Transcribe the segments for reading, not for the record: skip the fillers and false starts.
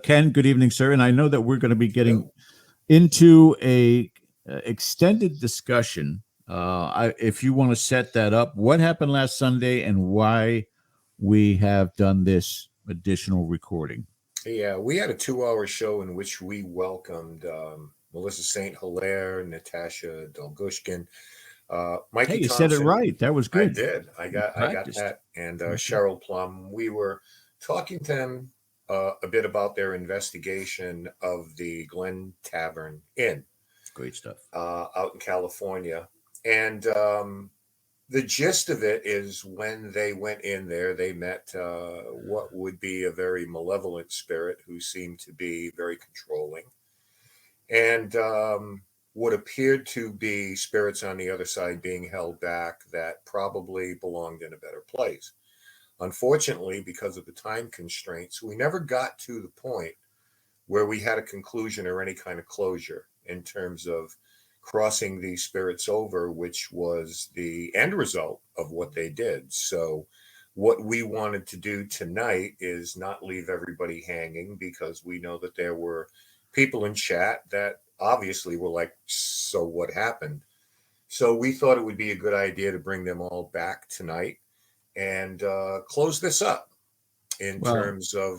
Ken, good evening, sir. And I know that we're going to be getting Hello. into a extended discussion. If you want to set that up, what happened last Sunday and why we have done this additional recording? Yeah, we had a 2 hour show in which we welcomed Melissa St. Hilaire, Natasha Dolgushkin, Hey, Mikey you said it Thompson. right. That was I good. did. You I got practiced. that. And Okay. Cheryl Plum. We were talking to them a bit about their investigation of the Glen Tavern Inn Great stuff. out in California. And the gist of it is when they went in there, they met what would be a very malevolent spirit who seemed to be very controlling and what appeared to be spirits on the other side being held back that probably belonged in a better place. Unfortunately, because of the time constraints, we never got to the point where we had a conclusion or any kind of closure in terms of crossing these spirits over, which was the end result of what they did. So, what we wanted to do tonight is not leave everybody hanging because we know that there were people in chat that obviously were like, so what happened? So, we thought it would be a good idea to bring them all back tonight and close this up in Well, terms of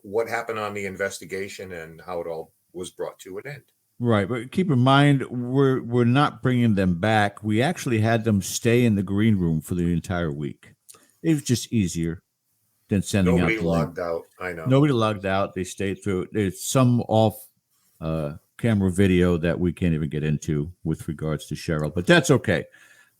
what happened on the investigation and how it all was brought to an end. right, but keep in mind we're not bringing them back. We actually had them stay in the green room for the entire week. It was just easier than sending out Nobody the link. logged out. I know. Nobody logged out. They stayed through. There's some off camera video that we can't even get into with regards to Cheryl, but that's okay.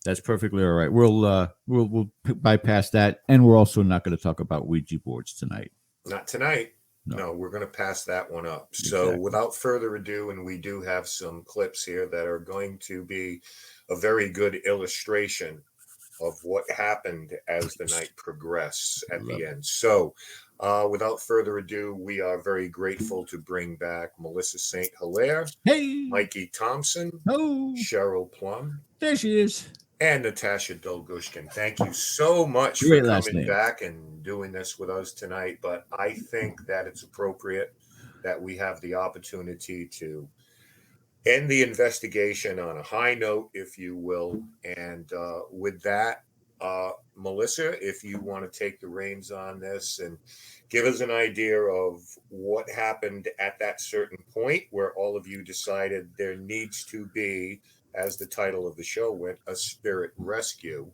That's perfectly all right. We'll bypass that, and we're also not going to talk about Ouija boards tonight. Not tonight. No, No, we're going to pass that one up. So, exactly. without further ado, and we do have some clips here that are going to be a very good illustration of what happened as the night progressed at Love the it. end. So, without further ado, we are very grateful to bring back Melissa St. Hilaire, Hey, Mikey Thompson, oh, Cheryl Plum, there she is. and Natasha Dolgushkin. Thank you so much for Great last coming name. back and doing this with us tonight. But I think that it's appropriate that we have the opportunity to end the investigation on a high note, if you will. And with that, Melissa, if you want to take the reins on this and give us an idea of what happened at that certain point where all of you decided there needs to be, as the title of the show went, a spirit rescue,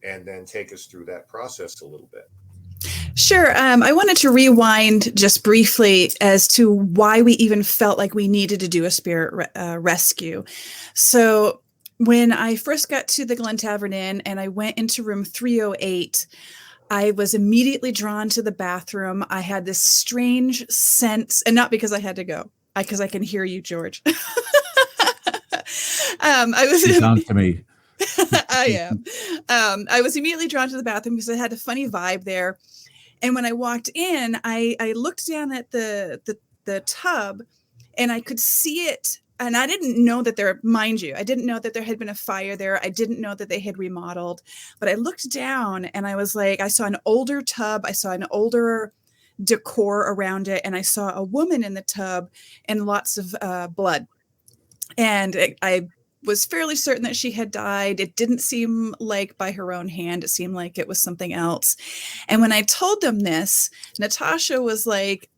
and then take us through that process a little bit. Sure. I wanted to rewind just briefly as to why we even felt like we needed to do a spirit rescue. So, when I first got to the Glen Tavern Inn and I went into room 308, I was immediately drawn to the bathroom. I had this strange sense, and not because I had to go, because I can hear you, George. I was. She's on to me. I am. I was immediately drawn to the bathroom because it had a funny vibe there. And when I walked in, I looked down at the tub and I could see it. And I didn't know that there, mind you, I didn't know that there had been a fire there. I didn't know that they had remodeled, but I looked down and I was like, I saw an older tub. I saw an older decor around it. And I saw a woman in the tub and lots of blood. And I was fairly certain that she had died. It didn't seem like by her own hand. It seemed like it was something else. And when I told them this, Natasha was like,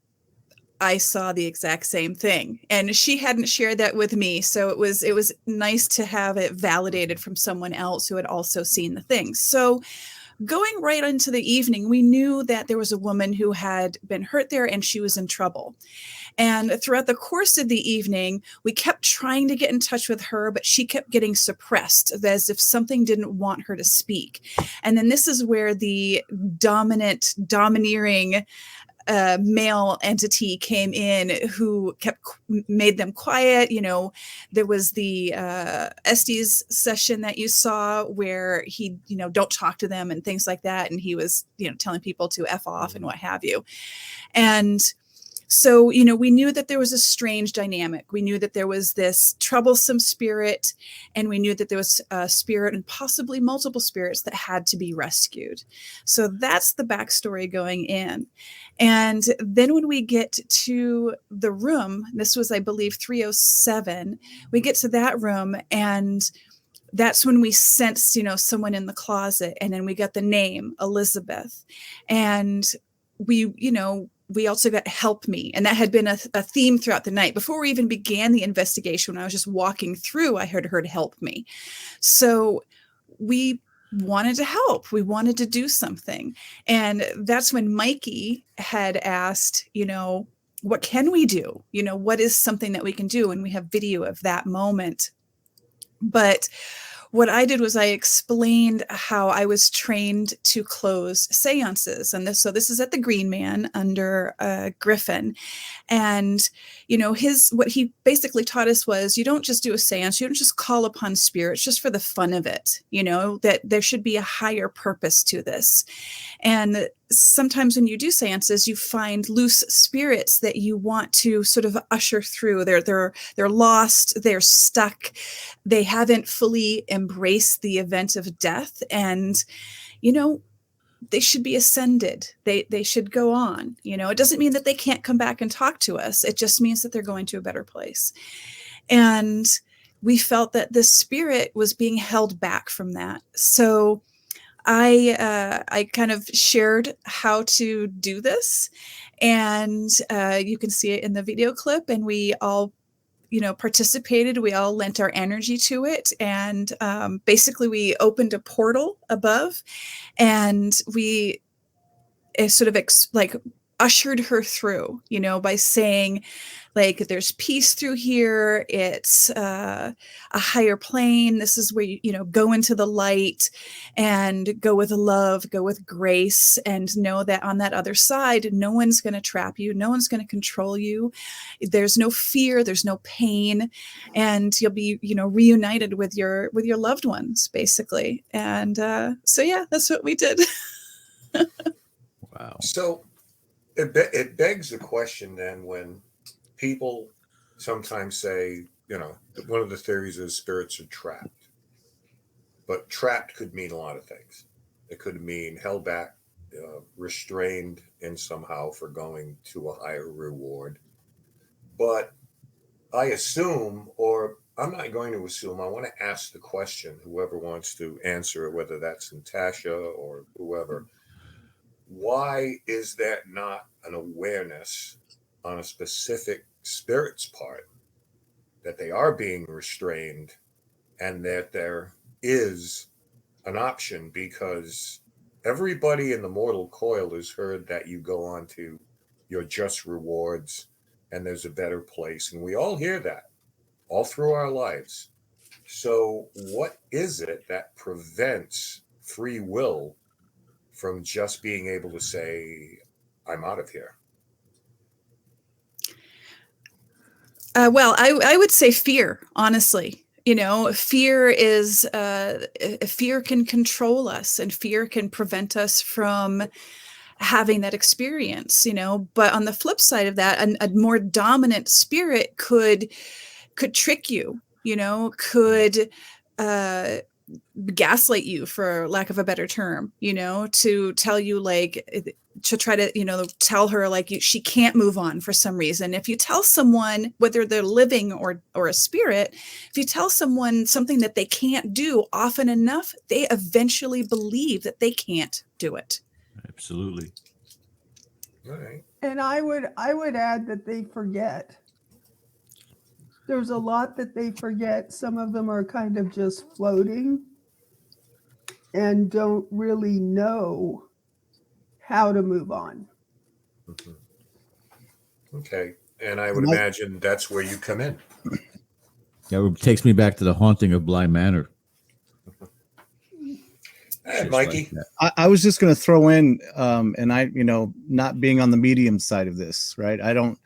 I saw the exact same thing. And she hadn't shared that with me. So it was nice to have it validated from someone else who had also seen the thing. So going right into the evening, we knew that there was a woman who had been hurt there and she was in trouble. And throughout the course of the evening, we kept trying to get in touch with her, but she kept getting suppressed as if something didn't want her to speak. And then this is where the domineering male entity came in who made them quiet. You know, there was the Estes session that you saw where he, don't talk to them and things like that. And he was, telling people to F off and what have you. And So, you know, we knew that there was a strange dynamic. We knew that there was this troublesome spirit, and we knew that there was a spirit and possibly multiple spirits that had to be rescued. So that's the backstory going in. And then when we get to the room, this was, I believe, 307, we get to that room, and that's when we sensed, you know, someone in the closet. And then we got the name Elizabeth. And we, you know, we also got help me. And that had been a theme throughout the night. Before we even began the investigation, when I was just walking through, I heard help me. So we wanted to help. We wanted to do something. And that's when Mikey had asked, you know, what can we do? You know, what is something that we can do? And we have video of that moment. But what I did was I explained how I was trained to close seances. And this is at the Green Man under Griffin. And, you know, what he basically taught us was, you don't just do a seance, you don't just call upon spirits just for the fun of it, you know, that there should be a higher purpose to this. And sometimes when you do seances, you find loose spirits that you want to sort of usher through. They're lost, they're stuck, they haven't fully embraced the event of death, and, you know, they should be ascended. They should go on. You know, it doesn't mean that they can't come back and talk to us. It just means that they're going to a better place. And we felt that the spirit was being held back from that. So I kind of shared how to do this, and you can see it in the video clip, and we all, you know, participated. We all lent our energy to it. And basically we opened a portal above, and we sort of like ushered her through, you know, by saying, like, there's peace through here. It's a higher plane. This is where you know, go into the light and go with love, go with grace, and know that on that other side, no one's going to trap you. No one's going to control you. There's no fear. There's no pain, and you'll be, you know, reunited with your loved ones, basically. And so, yeah, that's what we did. Wow. So it begs the question then, when people sometimes say, you know, one of the theories is spirits are trapped. But trapped could mean a lot of things. It could mean held back, restrained in somehow for going to a higher reward. But I assume, or I'm not going to assume, I want to ask the question, whoever wants to answer it, whether that's Natasha or whoever, why is that not an awareness on a specific spirit's part that they are being restrained and that there is an option? Because everybody in the mortal coil has heard that you go on to your just rewards and there's a better place. And we all hear that all through our lives. So what is it that prevents free will from just being able to say, I'm out of here? Well, I would say fear, honestly. You know, fear can control us, and fear can prevent us from having that experience, you know. But on the flip side of that, a more dominant spirit could trick you, you know, could gaslight you, for lack of a better term, you know, to tell you, like, to try to, you know, tell her, like, she can't move on for some reason. If you tell someone, whether they're living or a spirit, if you tell someone something that they can't do often enough, they eventually believe that they can't do it. Absolutely. All right. And I would add that they forget. There's a lot that they forget. Some of them are kind of just floating and don't really know how to move on. Mm-hmm. Okay. And I would imagine that's where you come in. Yeah, it takes me back to the haunting of Bly Manor. Hey, Mikey. Like I was just going to throw in, and I, you know, not being on the medium side of this, right? I don't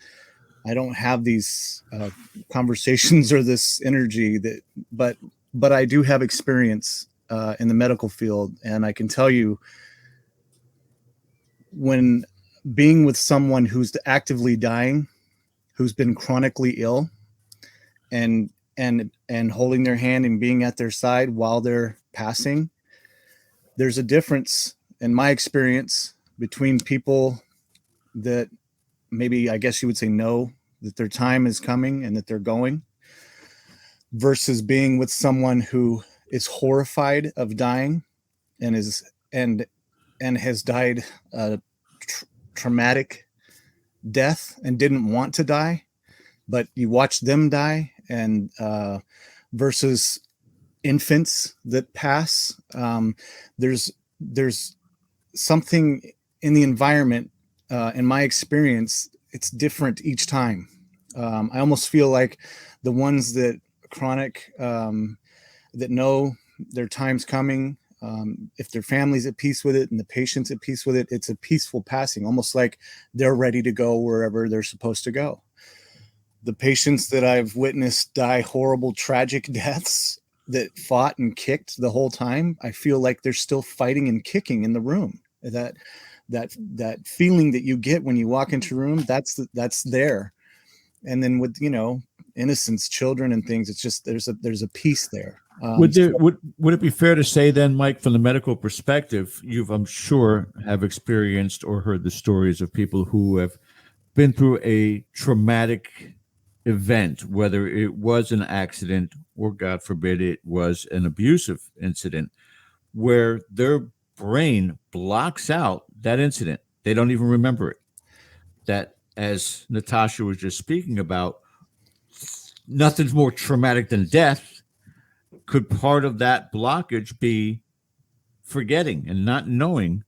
have these conversations or this energy but I do have experience in the medical field, and I can tell you, when being with someone who's actively dying, who's been chronically ill, and holding their hand and being at their side while they're passing. There's a difference in my experience between people that maybe, I guess you would say, know that their time is coming and that they're going, versus being with someone who is horrified of dying and has died a traumatic death and didn't want to die, but you watch them die, and versus infants that pass. There's something in the environment, in my experience, it's different each time. I almost feel like the ones that chronic, that know their time's coming, if their family's at peace with it and the patient's at peace with it, it's a peaceful passing, almost like they're ready to go wherever they're supposed to go. The patients that I've witnessed die horrible, tragic deaths that fought and kicked the whole time, I feel like they're still fighting and kicking in the room. That feeling that you get when you walk into a room, that's there. And then with, innocence, children and things, it's just there's a peace there. Would it be fair to say then, Mike, from the medical perspective, I'm sure have experienced or heard the stories of people who have been through a traumatic event, whether it was an accident or, God forbid, it was an abusive incident, where their brain blocks out that incident. They don't even remember it. That, as Natasha was just speaking about, nothing's more traumatic than death. Could part of that blockage be forgetting and not knowing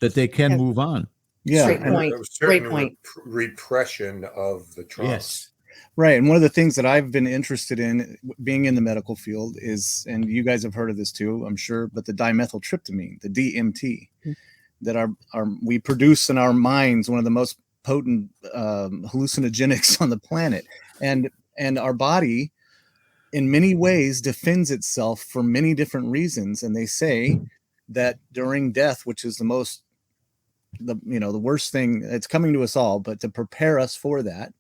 that they can move on? Yeah. Great point. Great point. Repression of the trauma. Yes. Right. And one of the things that I've been interested in being in the medical field is, and you guys have heard of this too, I'm sure, but the dimethyltryptamine, the DMT, that we produce in our minds, one of the most potent hallucinogenics on the planet. And our body in many ways defends itself for many different reasons. And they say that during death, which is the worst thing that's coming to us all, but to prepare us for that,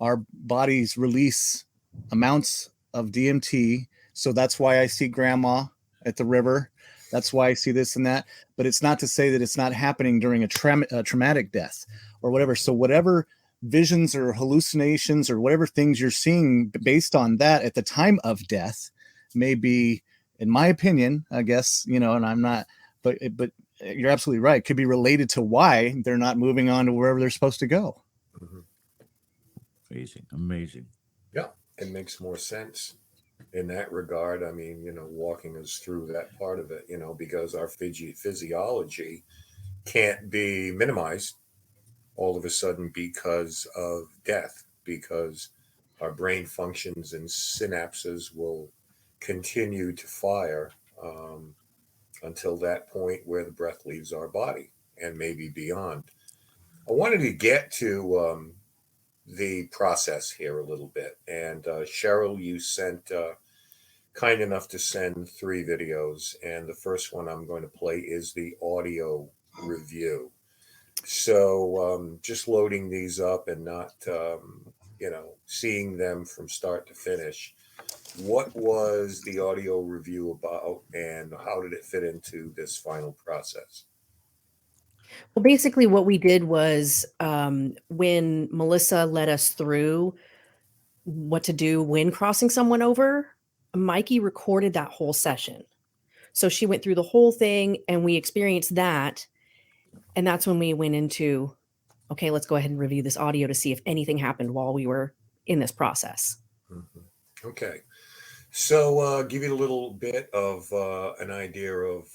our bodies release amounts of DMT. So that's why I see grandma at the river. That's why I see this and that. But it's not to say that it's not happening during a traumatic death or whatever. So whatever visions or hallucinations or whatever things you're seeing based on that at the time of death may be, in my opinion, I guess, and I'm not, but you're absolutely right. Could be related to why they're not moving on to wherever they're supposed to go. Mm-hmm. Amazing. Yeah, it makes more sense in that regard. I mean, walking us through that part of it, because our physiology can't be minimized all of a sudden because of death, because our brain functions and synapses will continue to fire until that point where the breath leaves our body and maybe beyond. I wanted to get to the process here a little bit. And Cheryl, you sent kind enough to send 3 videos. And the first one I'm going to play is the audio review. So just loading these up and not, seeing them from start to finish. What was the audio review about and how did it fit into this final process? Well, basically what we did was when Melissa led us through what to do when crossing someone over, Mikey recorded that whole session. So she went through the whole thing and we experienced that. And that's when we went into, okay, let's go ahead and review this audio to see if anything happened while we were in this process. Mm-hmm. Okay. So give you a little bit of an idea of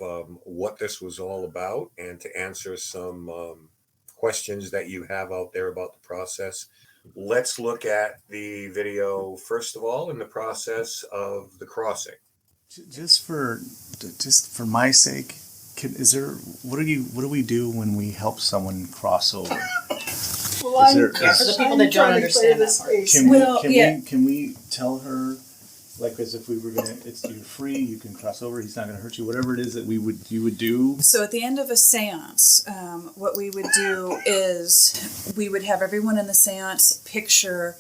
what this was all about and to answer some questions that you have out there about the process. Let's look at the video, first of all, in the process of the crossing. Just for my sake, what do we do when we help someone cross over? Well, for the people that don't understand that part. Can we tell her Like as if we were gonna, you're free, you can cross over, he's not gonna hurt you, whatever it is that you would do. So at the end of a seance, what we would do is we would have everyone in the seance picture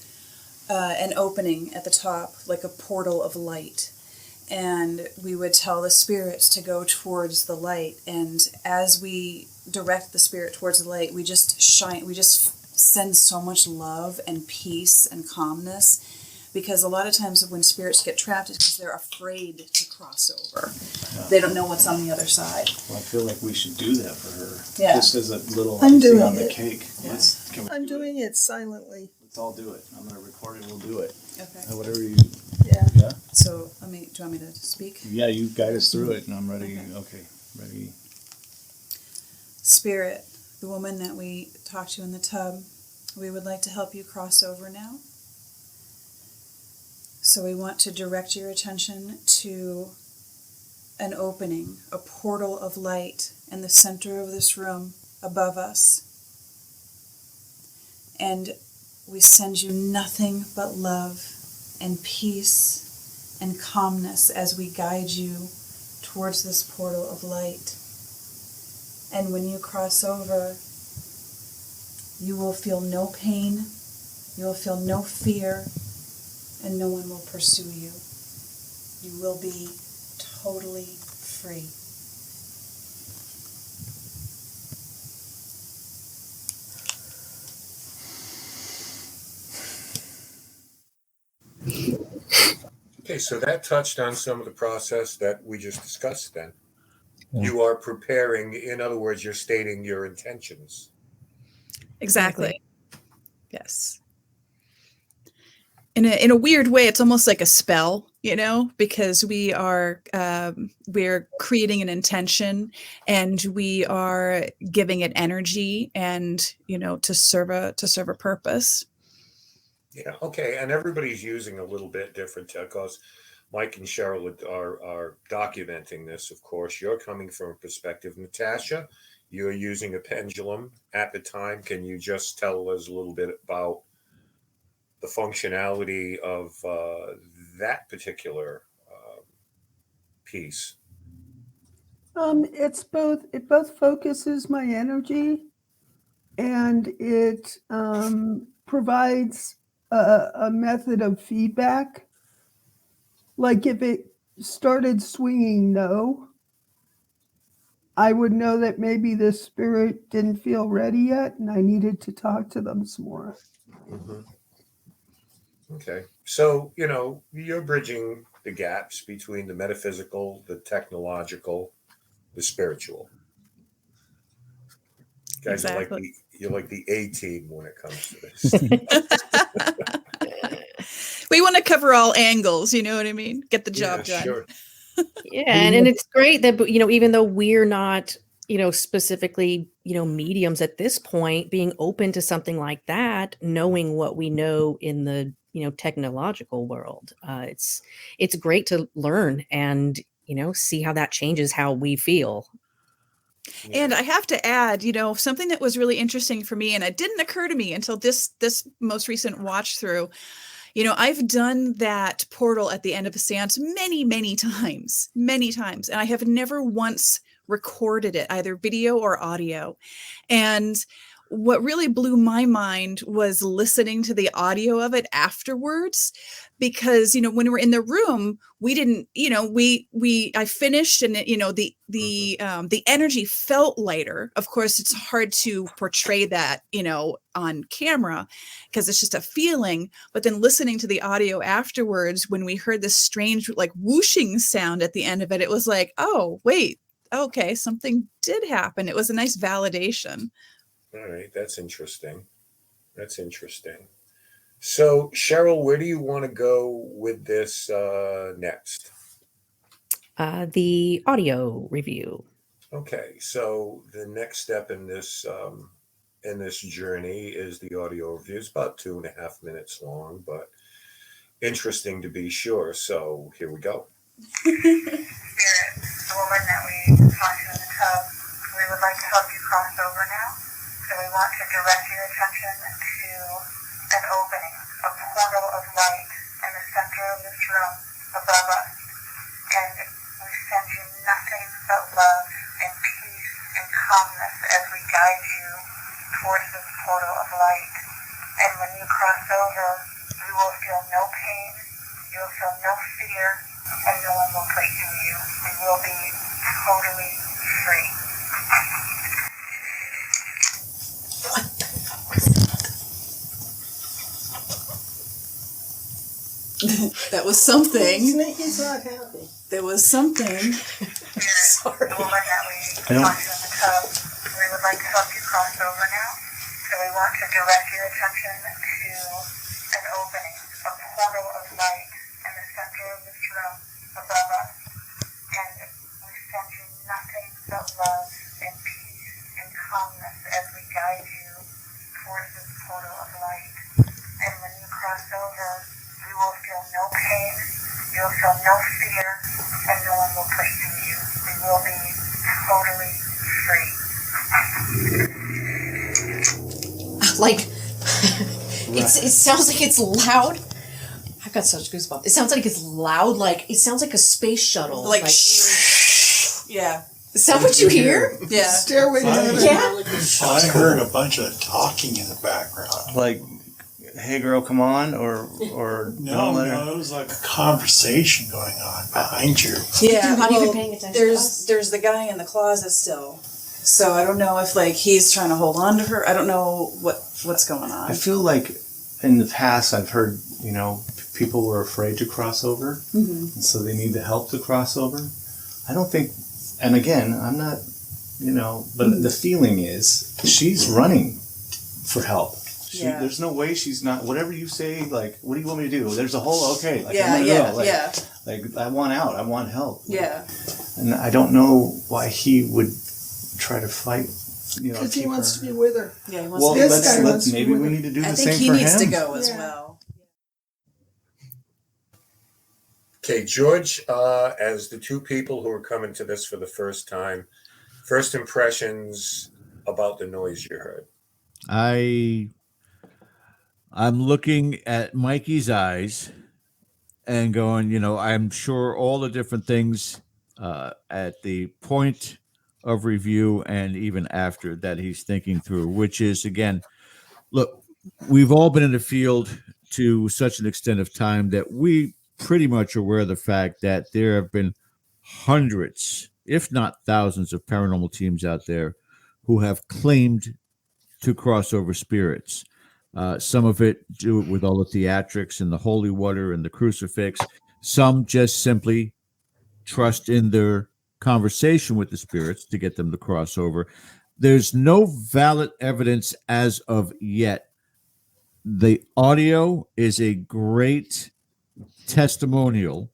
an opening at the top, like a portal of light. And we would tell the spirits to go towards the light. And as we direct the spirit towards the light, we just send so much love and peace and calmness. Because a lot of times when spirits get trapped, it's because they're afraid to cross over. They don't know what's on the other side. Well, I feel like we should do that for her. Yeah. Just as a little I'm icing doing on the it. cake. Yeah. Can we I'm do doing it silently. Let's all do it. I'm gonna record it, we'll do it. Okay. Whatever you, Yeah. yeah? So do you want me to speak? Yeah, you guide us through it and I'm ready. Okay, ready. Spirit, the woman that we talked to in the tub, we would like to help you cross over now. So we want to direct your attention to an opening, a portal of light in the center of this room above us. And we send you nothing but love and peace and calmness as we guide you towards this portal of light. And when you cross over, you will feel no pain, you will feel no fear, and no one will pursue you. You will be totally free. Okay, so that touched on some of the process that we just discussed then. You are preparing, in other words, you're stating your intentions. Exactly. Yes. In a weird way, it's almost like a spell, because we're creating an intention and we are giving it energy and to serve a purpose. Yeah. Okay. And everybody's using a little bit different because Mike and Cheryl are documenting this. Of course, you're coming from a perspective, Natasha. You're using a pendulum at the time. Can you just tell us a little bit about the functionality of that particular piece? It both focuses my energy and it provides a method of feedback. Like if it started swinging no, I would know that maybe the spirit didn't feel ready yet and I needed to talk to them some more. Mm-hmm. Okay. So, you're bridging the gaps between the metaphysical, the technological, the spiritual. You guys Exactly. you're like the A team when it comes to this. We want to cover all angles, you know what I mean? Get the job done. Sure. Yeah, and it's great that even though we're not specifically mediums at this point, being open to something like that, knowing what we know in the technological world, it's great to learn and see how that changes how we feel. Yeah. And I have to add, something that was really interesting for me, and it didn't occur to me until this most recent watch through. I've done that portal at the end of a seance many, many times, and I have never once recorded it, either video or audio. And what really blew my mind was listening to the audio of it afterwards, because, when we're in the room, we didn't, I finished and, the energy felt lighter. Of course, it's hard to portray that, on camera because it's just a feeling. But then listening to the audio afterwards, when we heard this strange, like whooshing sound at the end of it, it was like, oh, wait, okay, something did happen. It was a nice validation. All right. That's interesting. So, Cheryl, where do you want to go with this next? The audio review. Okay. So the next step in this journey is the audio review. It's about 2.5 minutes long, but interesting to be sure. So here we go. Spirit, the woman that we talked to in the tub, we would like to help you cross over now. So we want to direct your attention to an opening, a portal of light in the center of this room when you cross over, you will feel no pain, you will feel no fear, and no one will poison you. We will be totally free. That was something. Sneaky's not happy. There was something. Sorry. The woman that we talked to in the tub, we would like to help you cross over now. So we want to direct your attention to an opening, a portal of light in the center of this room above us. And we send you nothing but love and peace and calmness as we guide you towards this portal of light. And when you cross over, you will feel no pain, you will feel no fear, and no one will poison you. We will be totally free. Like, it sounds like it's loud. I've got such goosebumps. It sounds like it's loud. Like, it sounds like a space shuttle. Like, yeah. Is that what you hear? Yeah. Stairway to heaven. Yeah. I heard a bunch of talking in the background. Like, hey girl, come on, or No, don't let her. no, it was like a conversation going on behind you. Yeah. You're not well, even paying attention to us? there's the guy in the closet still. So I don't know if like he's trying to hold on to her. I don't know what's going on. I feel like in the past I've heard, people were afraid to cross over, and so they need the help to cross over. I don't think, and again, I'm not, but the feeling is she's running for help. Yeah. There's no way she's not. Whatever you say, like, what do you want me to do? There's a whole okay. Like, Yeah, I'm gonna yeah, go. Like, yeah. Like, I want out. I want help. Yeah. And I don't know why he would try to fight. Because he wants to be with her. Yeah, he wants Well, to This be guy there. wants to be maybe with we her. need to do I the think same he for needs to him. go as Yeah. well. Okay, George, as the two people who are coming to this for the first time, first impressions about the noise you heard. I'm looking at Mikey's eyes and going, I'm sure all the different things at the point of review and even after that he's thinking through, which is, again, look, we've all been in the field to such an extent of time that we pretty much are aware of the fact that there have been hundreds, if not thousands, of paranormal teams out there who have claimed to cross over spirits. Some of it do it with all the theatrics and the holy water and the crucifix. Some just simply trust in their conversation with the spirits to get them to cross over. There's no valid evidence as of yet. The audio is a great testimonial,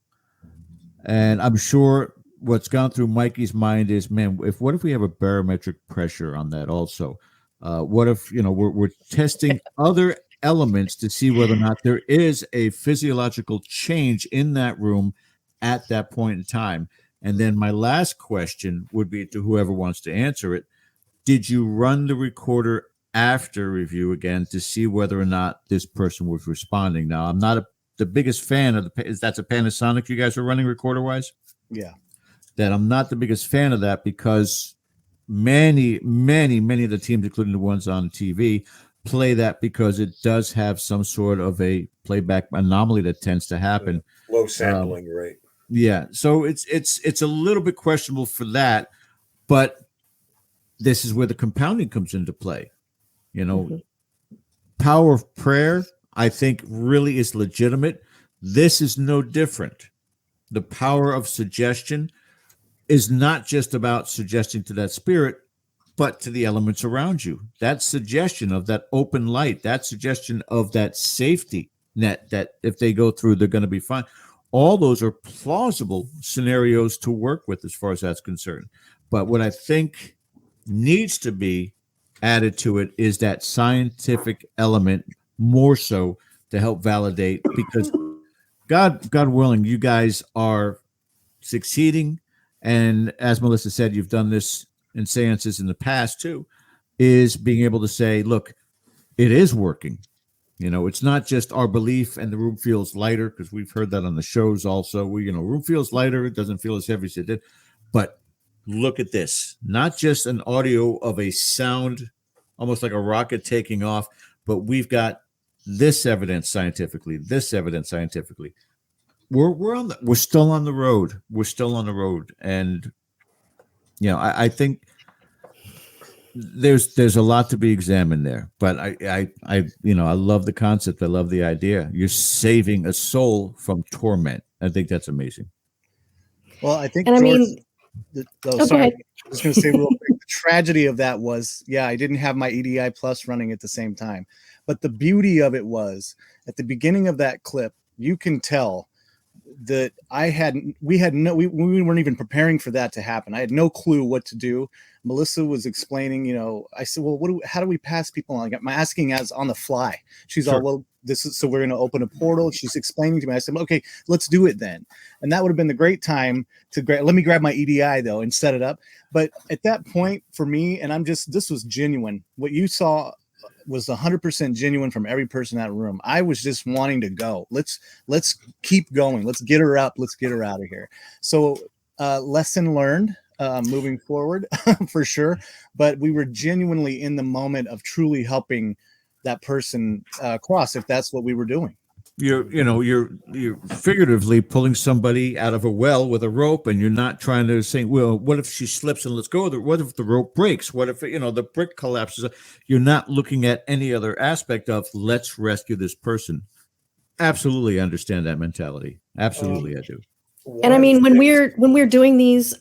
and I'm sure what's gone through Mikey's mind is, man, what if we have a barometric pressure on that also? What if we're testing other elements to see whether or not there is a physiological change in that room at that point in time? And then my last question would be to whoever wants to answer it: did you run the recorder after review again to see whether or not this person was responding? Now, I'm not the biggest fan of that's a Panasonic you guys are running recorder wise. Yeah. That I'm not the biggest fan of that, because many of the teams, including the ones on TV, play that because it does have some sort of a playback anomaly that tends to happen. Low sampling rate. Yeah, so it's a little bit questionable for that, but this is where the compounding comes into play. Power of prayer, I think, really is legitimate. This is no different. The power of suggestion is not just about suggesting to that spirit, but to the elements around you. That suggestion of that open light, that suggestion of that safety net, that if they go through, they're going to be fine. All those are plausible scenarios to work with as far as that's concerned. But what I think needs to be added to it is that scientific element, more so to help validate, because God willing, you guys are succeeding. And as Melissa said, you've done this in seances in the past too, is being able to say, look, it is working. It's not just our belief and the room feels lighter, because we've heard that on the shows also. Room feels lighter, it doesn't feel as heavy as it did. But look at this, not just an audio of a sound, almost like a rocket taking off, but we've got this evidence scientifically, this evidence scientifically. We're still on the road. We're still on the road, and I think there's a lot to be examined there. But I love the concept. I love the idea. You're saving a soul from torment. I think that's amazing. Well, I think And I George, mean, oh, go sorry. ahead. I was going to say real quick, the tragedy of that was, I didn't have my EDI plus running at the same time. But the beauty of it was at the beginning of that clip, you can tell that we weren't even preparing for that to happen. I had no clue what to do. Melissa was explaining, I said, well, how do we pass people on? I'm asking as on the fly. She's Sure. all, well, so we're going to open a portal. She's explaining to me. I said, okay, let's do it then. And that would have been the great time to let me grab my EDI though and set it up. But at that point for me, and this was genuine. What you saw was 100% genuine from every person in that room. I was just wanting to go. Let's keep going. Let's get her up. Let's get her out of here. So lesson learned moving forward for sure. But we were genuinely in the moment of truly helping that person cross, if that's what we were doing. You're figuratively pulling somebody out of a well with a rope, and you're not trying to say, well, what if she slips and let's go there? What if the rope breaks? What if the brick collapses? You're not looking at any other aspect of let's rescue this person. Absolutely understand that mentality. Absolutely, I do. And I mean, when we're doing these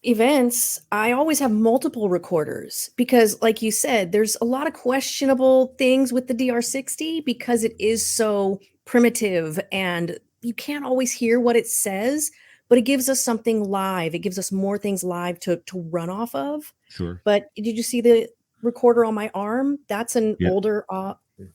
events, I always have multiple recorders because, like you said, there's a lot of questionable things with the DR60 because it is so primitive and you can't always hear what it says, but it gives us something live. It gives us more things live to run off of. Sure. But did you see the recorder on my arm? That's an older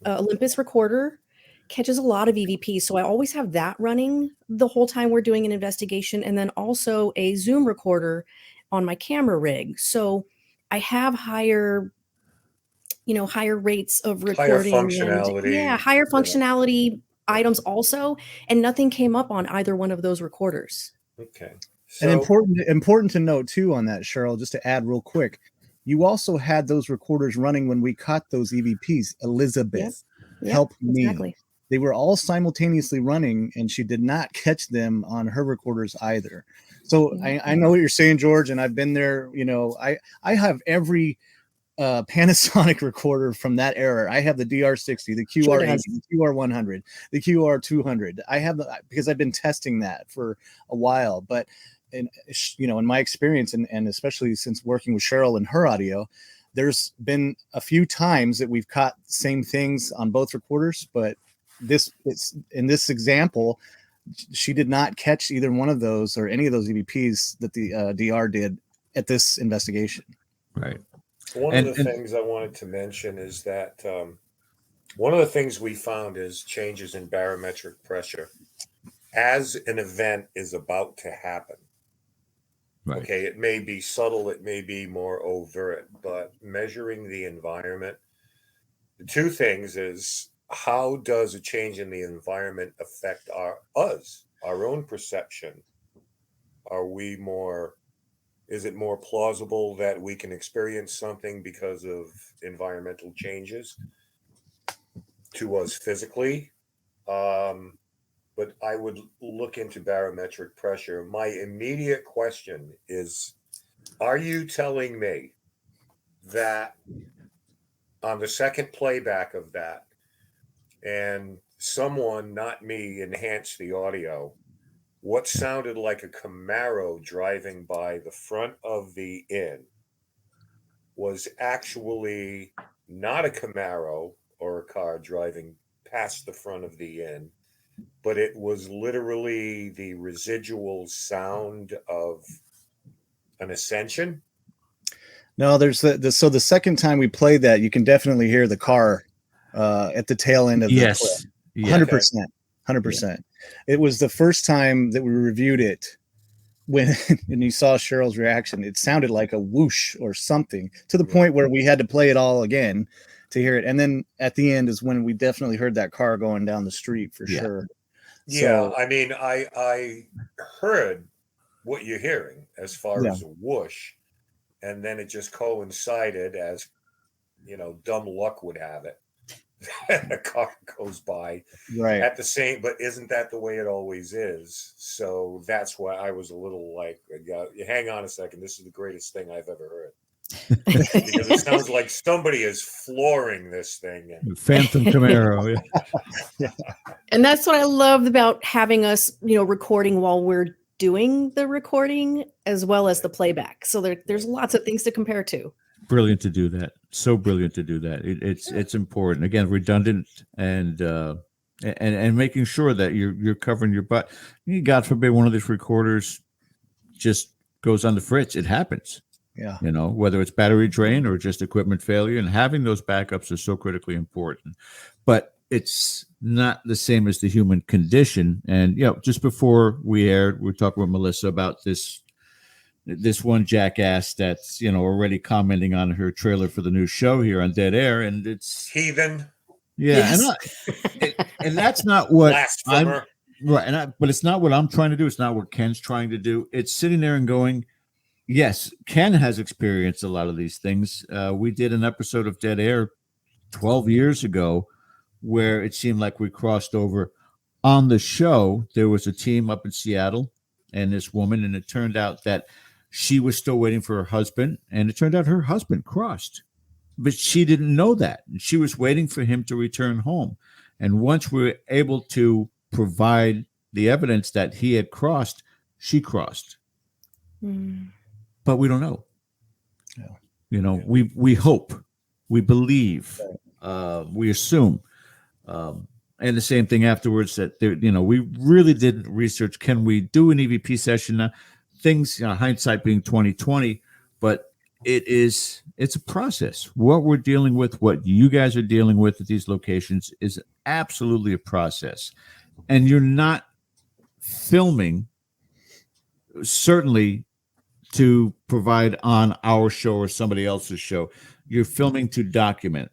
Olympus recorder. Catches a lot of EVP. So I always have that running the whole time we're doing an investigation. And then also a Zoom recorder on my camera rig. So I have higher rates of recording. Higher functionality. Higher functionality items also. And nothing came up on either one of those recorders. Okay. And important to note too on that, Cheryl, just to add real quick, you also had those recorders running when we caught those EVPs. Elizabeth helped me. Exactly. They were all simultaneously running, and she did not catch them on her recorders either. So I know what you're saying, George, and I've been there. I have every Panasonic recorder from that era. I have the DR60, the QR80, the QR100, the QR200. I have because I've been testing that for a while. But in my experience, and especially since working with Cheryl and her audio, there's been a few times that we've caught same things on both recorders, but in this example, she did not catch either one of those or any of those EVPs that the DR did at this investigation. Right. One of the things I wanted to mention is that one of the things we found is changes in barometric pressure as an event is about to happen. Right. Okay, it may be subtle, it may be more overt, but measuring the environment, the two things is, how does a change in the environment affect our own perception? Is it more plausible that we can experience something because of environmental changes to us physically? But I would look into barometric pressure. My immediate question is, are you telling me that on the second playback of that, and someone, not me, enhanced the audio, what sounded like a Camaro driving by the front of the inn was actually not a Camaro or a car driving past the front of the inn, but it was literally the residual sound of an ascension? No, there's so the second time we played that, you can definitely hear the car at the tail end of the clip. 100%. 100%. It was the first time that we reviewed it when and you saw Cheryl's reaction. It sounded like a whoosh or something, to the point where we had to play it all again to hear it. And then at the end is when we definitely heard that car going down the street for sure. Yeah, so, I mean, I heard what you're hearing as far as a whoosh, and then it just coincided, as dumb luck would have it, a car goes by Right. at the same, but isn't that the way it always is? So that's why I was a little like, hang on a second, this is the greatest thing I've ever heard. Because it sounds like somebody is flooring this thing. Phantom Camaro. Yeah. And that's what I love about having us, recording while we're doing the recording as well as the playback. So there's lots of things to compare to. Brilliant to do that. So brilliant to do that. It's important. Again, redundant and making sure that you're covering your butt. God forbid one of these recorders just goes on the fritz. It happens. Yeah. Whether it's battery drain or just equipment failure, and having those backups are so critically important. But it's not the same as the human condition. And just before we aired, we were talking with Melissa about this one jackass that's already commenting on her trailer for the new show here on Dead Air, and it's heathen. Yeah, Yes. and that's not what Blasphemer. but it's not what I'm trying to do. It's not what Ken's trying to do. It's sitting there and going, yes, Ken has experienced a lot of these things. We did an episode of Dead Air 12 years ago where it seemed like we crossed over. On the show, there was a team up in Seattle and this woman, and it turned out that she was still waiting for her husband, and it turned out her husband crossed. But she didn't know that. She was waiting for him to return home. And once we were able to provide the evidence that he had crossed, she crossed. But we don't know. Yeah. We hope, we believe, we assume. And the same thing afterwards that we really did research. Can we do an EVP session now? Things, hindsight being 2020, but it's a process. What we're dealing with, what you guys are dealing with at these locations is absolutely a process. And you're not filming certainly to provide on our show or somebody else's show. You're filming to document.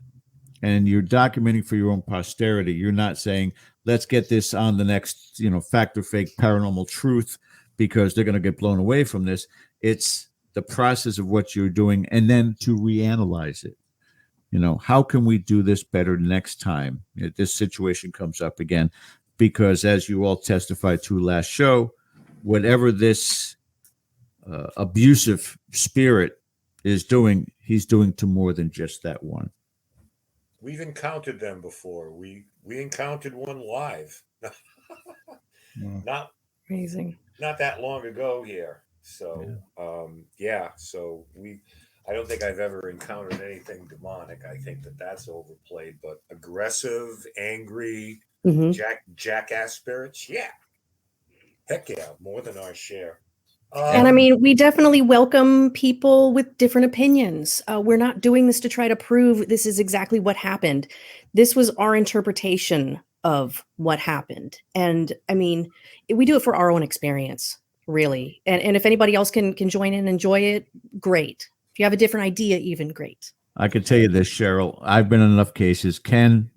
And you're documenting for your own posterity. You're not saying, let's get this on the next, fact or fake paranormal truth because they're going to get blown away from this. It's the process of what you're doing and then to reanalyze it. How can we do this better next time if this situation comes up again? Because as you all testified to last show, whatever this abusive spirit is doing, he's doing to more than just that one. We've encountered them before. We encountered one live. Not Amazing. Not that long ago here. So so I don't think I've ever encountered anything demonic. I think that's overplayed, but aggressive, angry, jackass spirits. Yeah. Heck yeah, more than our share. And I mean, we definitely welcome people with different opinions. We're not doing this to try to prove this is exactly what happened. This was our interpretation of what happened. And I mean, we do it for our own experience, really. And if anybody else can join in and enjoy it, great. If you have a different idea, even great. I can tell you this, Cheryl. I've been in enough cases. Ken,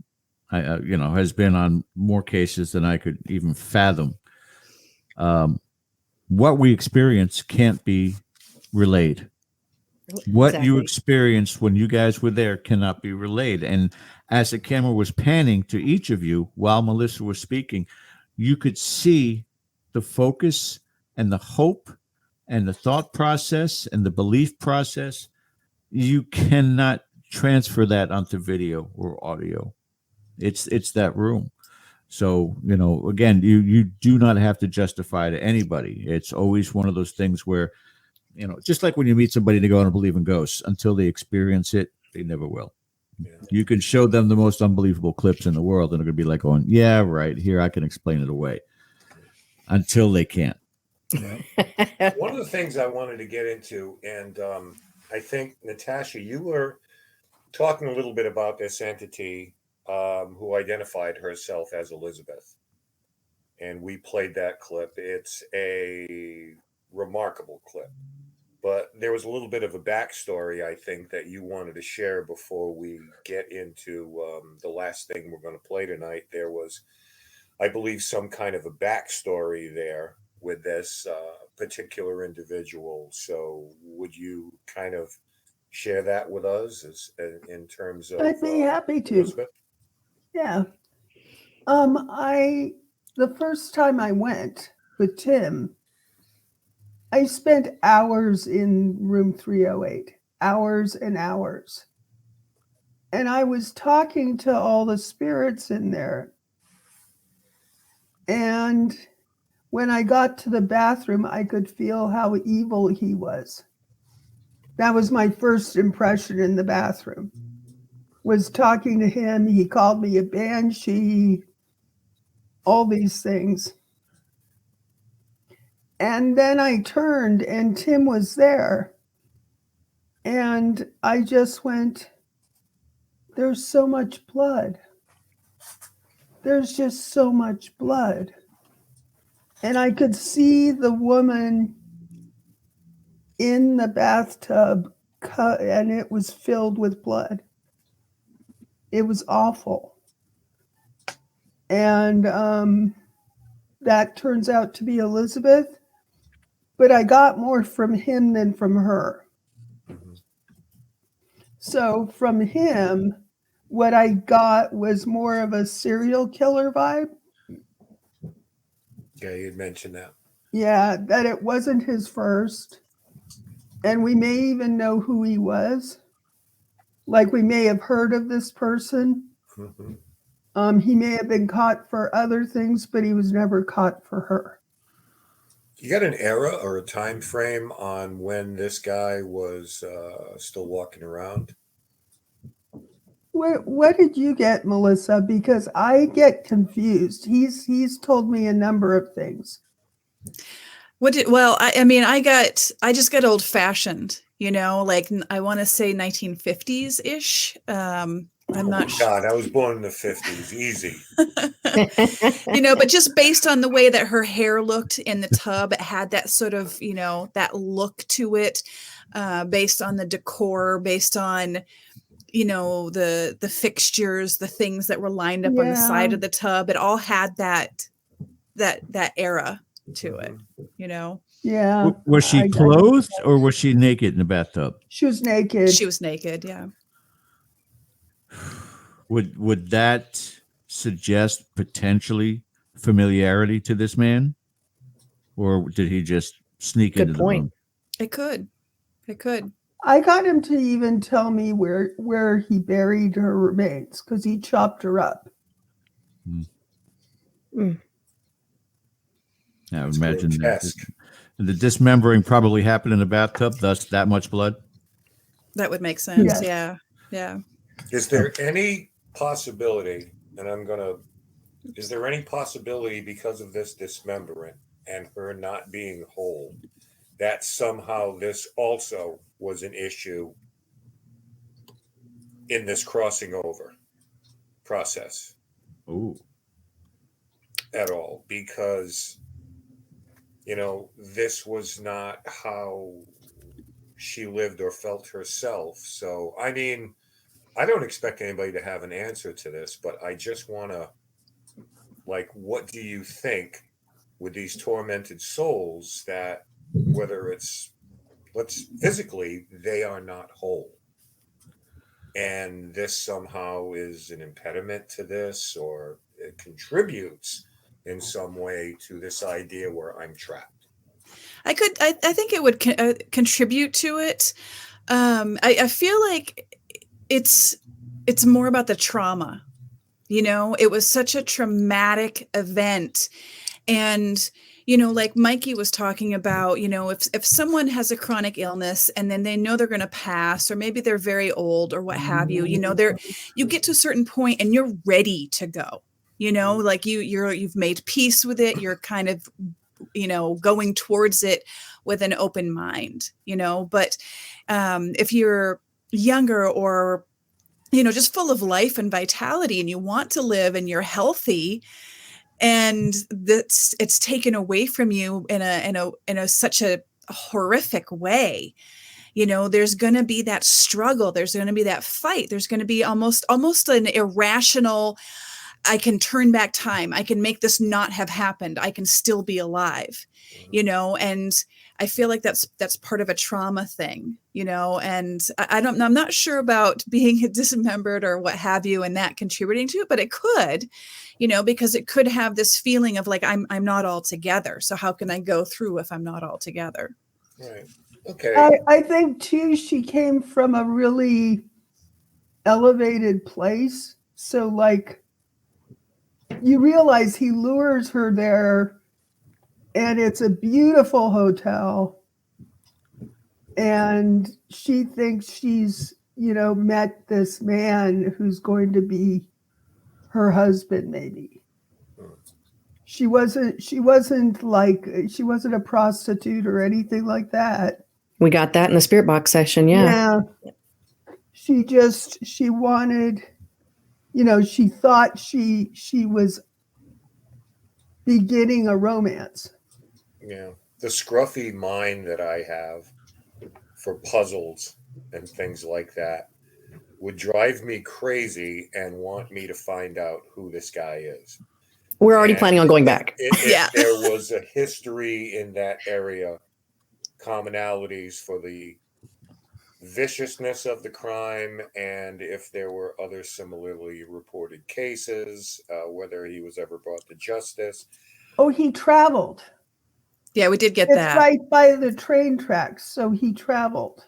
has been on more cases than I could even fathom. What we experience can't be relayed. What you experienced when you guys were there cannot be relayed. And as the camera was panning to each of you while Melissa was speaking, you could see the focus and the hope and the thought process and the belief process. You cannot transfer that onto video or audio. It's that room. So, again, you do not have to justify to anybody. It's always one of those things where, just like when you meet somebody to go and believe in ghosts, until they experience it, they never will. Yeah. You can show them the most unbelievable clips in the world, and they're going to be like going, yeah, right, here, I can explain it away. Until they can't. Yeah. One of the things I wanted to get into, and I think, Natasha, you were talking a little bit about this entity who identified herself as Elizabeth. And we played that clip. It's a remarkable clip. But there was a little bit of a backstory, I think, that you wanted to share before we get into the last thing we're going to play tonight. There was, I believe, some kind of a backstory there with this particular individual. So would you kind of share that with us in terms of... I'd be happy to. Elizabeth? Yeah. The first time I went with Tim, I spent hours in room 308, hours and hours. And I was talking to all the spirits in there. And when I got to the bathroom, I could feel how evil he was. That was my first impression in the bathroom, was talking to him. He called me a banshee, all these things. And then I turned and Tim was there. And I just went, there's so much blood. There's just so much blood. And I could see the woman in the bathtub and it was filled with blood. It was awful. And that turns out to be Elizabeth. But I got more from him than from her. So from him, what I got was more of a serial killer vibe. Yeah, you'd mentioned that. Yeah, that it wasn't his first. And we may even know who he was. Like we may have heard of this person. Mm-hmm. He may have been caught for other things, but he was never caught for her. You got an era or a time frame on when this guy was still walking around? What did you get, Melissa? Because I get confused. He's told me a number of things. I just got old fashioned, like I want to say 1950s ish. I'm not sure. God, I was born in the 50s. Easy. But just based on the way that her hair looked in the tub, it had that sort of, that look to it, based on the decor, based on, the fixtures, the things that were lined up on the side of the tub. It all had that era to it, Yeah. Was she clothed or was she naked in the bathtub? She was naked. She was naked, yeah. Would that suggest potentially familiarity to this man? Or did he just sneak into the room? It could. I got him to even tell me where he buried her remains because he chopped her up. I would imagine that the dismembering probably happened in the bathtub, thus that much blood. That would make sense. Yes. Yeah. Is there any possibility, is there any possibility because of this dismemberment and her not being whole, that somehow this also was an issue in this crossing over process? Oh. At all? Because, this was not how she lived or felt herself. So, I don't expect anybody to have an answer to this, but I just want to, what do you think with these tormented souls that whether physically, they are not whole. And this somehow is an impediment to this, or it contributes in some way to this idea where I'm trapped. I think it would contribute to it. I feel like it's more about the trauma. It was such a traumatic event. And like Mikey was talking about, if someone has a chronic illness and then they know they're going to pass, or maybe they're very old or what have you, you get to a certain point and you're ready to go, like you've made peace with it. You're kind of, going towards it with an open mind, but if you're younger or, just full of life and vitality and you want to live and you're healthy, and it's taken away from you in a such a horrific way, there's going to be that struggle. There's going to be that fight. There's going to be almost an irrational, I can turn back time. I can make this not have happened. I can still be alive, and I feel like that's part of a trauma thing, you know, and I'm not sure about being dismembered or what have you and that contributing to it, but it could, you know, because it could have this feeling of like, I'm not all together. So how can I go through if I'm not all together? Right. Okay. I think too, she came from a really elevated place. So like, you realize he lures her there and it's a beautiful hotel. And she thinks she's, you know, met this man who's going to be her husband, maybe. She wasn't a prostitute or anything like that. We got that in the spirit box session. Yeah. She wanted, you know, she thought she was beginning a romance. Yeah. The scruffy mind that I have for puzzles and things like that would drive me crazy and want me to find out who this guy is. We're already planning on going back. If there was a history in that area, commonalities for the viciousness of the crime, and if there were other similarly reported cases, whether he was ever brought to justice. Oh, he traveled. Yeah, we did get it's that. Right by the train tracks, so he traveled.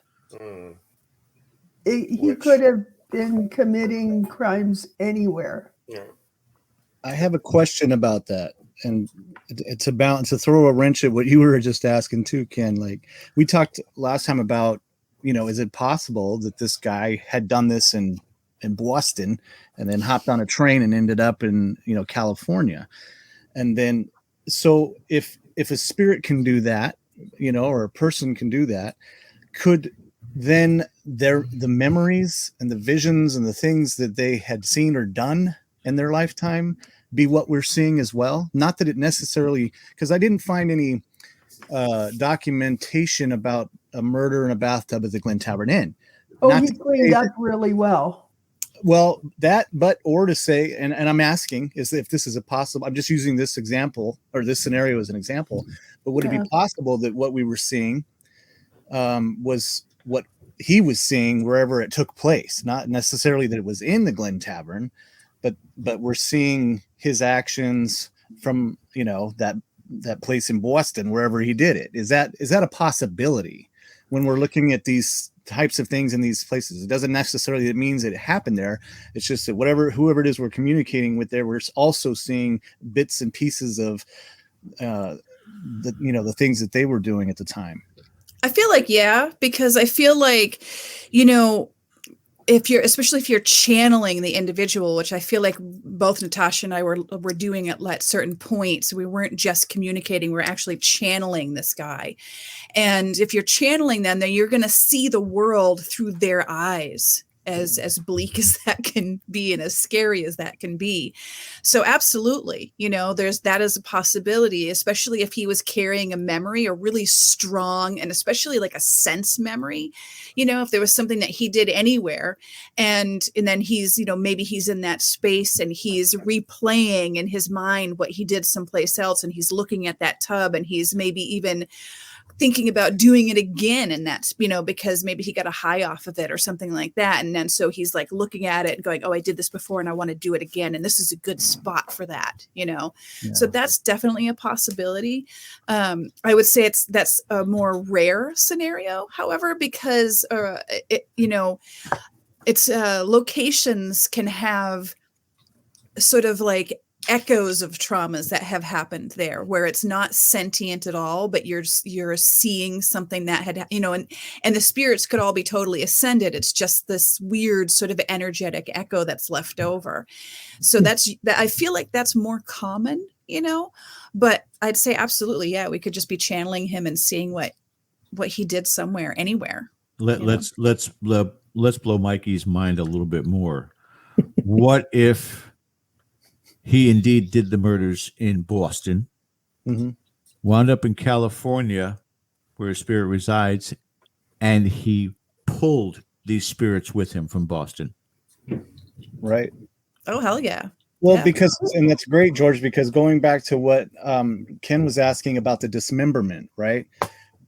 He could have been committing crimes anywhere. Yeah. I have a question about that, and it's about to throw a wrench at what you were just asking too, Ken. Like we talked last time about, you know, is it possible that this guy had done this in Boston and then hopped on a train and ended up in, you know, California? And then, so if a spirit can do that, you know, or a person can do that, could then the memories and the visions and the things that they had seen or done in their lifetime be what we're seeing as well? Not that it necessarily, because I didn't find any documentation about a murder in a bathtub at the Glen Tavern Inn. Oh, he cleaned up really well. Well, or to say, and I'm asking is if this is a possible, I'm just using this example or this scenario as an example, but would it be possible that what we were seeing was what he was seeing wherever it took place? Not necessarily that it was in the Glen Tavern, but we're seeing his actions from, you know, that place in Boston, wherever he did it. Is that a possibility when we're looking at these types of things in these places? It doesn't necessarily, it means it happened there. It's just that whoever it is we're communicating with there, we're also seeing bits and pieces of the things that they were doing at the time. I feel like, because I feel like, you know, especially if you're channeling the individual, which I feel like both Natasha and I were doing at certain points. We weren't just communicating, we're actually channeling this guy. And if you're channeling them, then you're going to see the world through their eyes, as bleak as that can be and as scary as that can be. So absolutely, you know, that is a possibility, especially if he was carrying a memory, a really strong and especially like a sense memory, you know, if there was something that he did anywhere and then he's, you know, maybe he's in that space and he's replaying in his mind what he did someplace else and he's looking at that tub and he's maybe even thinking about doing it again. And that's, you know, because maybe he got a high off of it or something like that. And then so he's like looking at it and going, oh, I did this before and I want to do it again. And this is a good spot for that, you know? Yeah. So that's definitely a possibility. I would say that's a more rare scenario, however, because, it's locations can have sort of like echoes of traumas that have happened there where it's not sentient at all, but you're seeing something that had, you know, and the spirits could all be totally ascended. It's just this weird sort of energetic echo that's left over. So I feel like that's more common, you know, but I'd say absolutely. Yeah. We could just be channeling him and seeing what he did somewhere, anywhere. Let's blow Mikey's mind a little bit more. What if he indeed did the murders in Boston, wound up in California where his spirit resides, and he pulled these spirits with him from Boston? Right. Oh, hell yeah. Well, because, and that's great, George, because going back to what Ken was asking about the dismemberment, right?